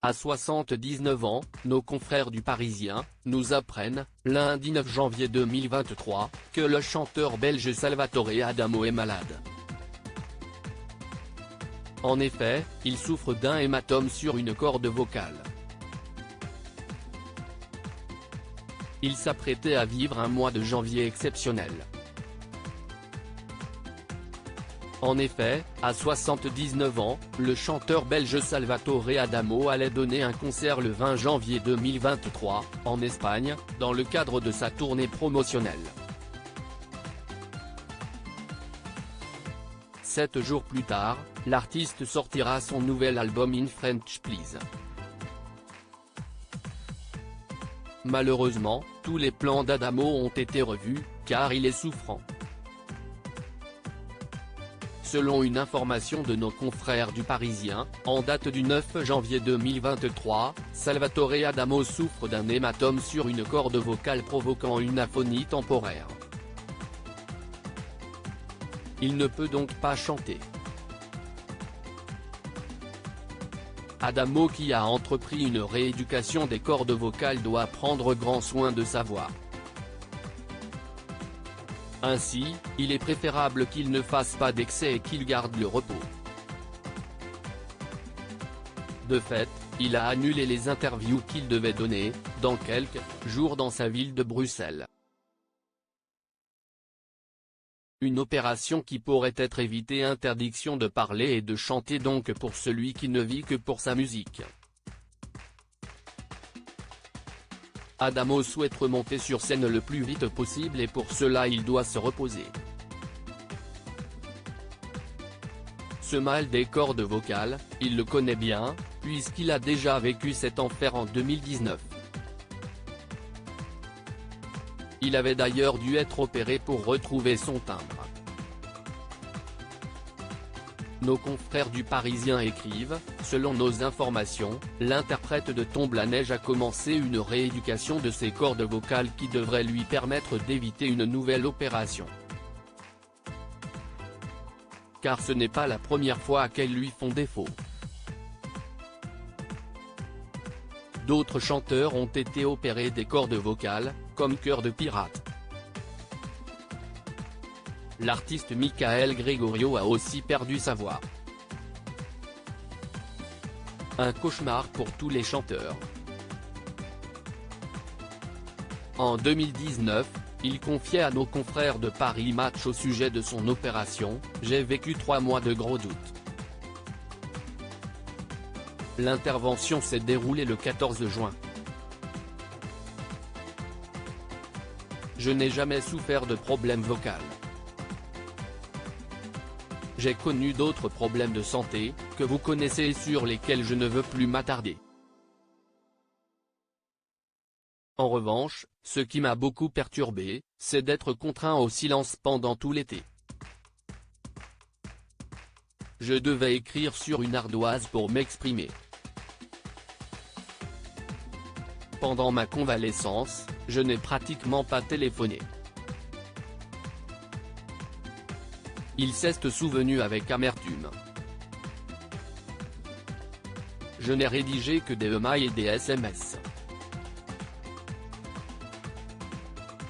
À 79 ans, nos confrères du Parisien nous apprennent, lundi 9 janvier 2023, que le chanteur belge Salvatore Adamo est malade. En effet, il souffre d'un hématome sur une corde vocale. Il s'apprêtait à vivre un mois de janvier exceptionnel. En effet, à 79 ans, le chanteur belge Salvatore Adamo allait donner un concert le 20 janvier 2023, en Espagne, dans le cadre de sa tournée promotionnelle. 7 jours plus tard, l'artiste sortira son nouvel album In French Please. Malheureusement, tous les plans d'Adamo ont été revus, car il est souffrant. Selon une information de nos confrères du Parisien, en date du 9 janvier 2023, Salvatore Adamo souffre d'un hématome sur une corde vocale provoquant une aphonie temporaire. Il ne peut donc pas chanter. Adamo, qui a entrepris une rééducation des cordes vocales, doit prendre grand soin de sa voix. Ainsi, il est préférable qu'il ne fasse pas d'excès et qu'il garde le repos. De fait, il a annulé les interviews qu'il devait donner, dans quelques jours dans sa ville de Bruxelles. Une opération qui pourrait être évitée, interdiction de parler et de chanter donc pour celui qui ne vit que pour sa musique. Adamo souhaite remonter sur scène le plus vite possible et pour cela il doit se reposer. Ce mal des cordes vocales, il le connaît bien, puisqu'il a déjà vécu cet enfer en 2019. Il avait d'ailleurs dû être opéré pour retrouver son timbre. Nos confrères du Parisien écrivent, selon nos informations, l'interprète de Tombe la Neige a commencé une rééducation de ses cordes vocales qui devrait lui permettre d'éviter une nouvelle opération. Car ce n'est pas la première fois qu'elles lui font défaut. D'autres chanteurs ont été opérés des cordes vocales, comme Cœur de Pirate. L'artiste Michael Gregorio a aussi perdu sa voix. Un cauchemar pour tous les chanteurs. En 2019, il confiait à nos confrères de Paris Match au sujet de son opération, « J'ai vécu 3 mois de gros doutes. L'intervention s'est déroulée le 14 juin. Je n'ai jamais souffert de problème vocal. J'ai connu d'autres problèmes de santé, que vous connaissez et sur lesquels je ne veux plus m'attarder. En revanche, ce qui m'a beaucoup perturbé, c'est d'être contraint au silence pendant tout l'été. Je devais écrire sur une ardoise pour m'exprimer. Pendant ma convalescence, je n'ai pratiquement pas téléphoné. Il s'est souvenu avec amertume. Je n'ai rédigé que des emails et des SMS.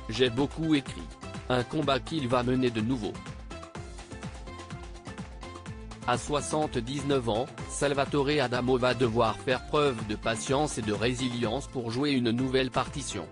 J'ai beaucoup écrit. Un combat qu'il va mener de nouveau. À 79 ans, Salvatore Adamo va devoir faire preuve de patience et de résilience pour jouer une nouvelle partition.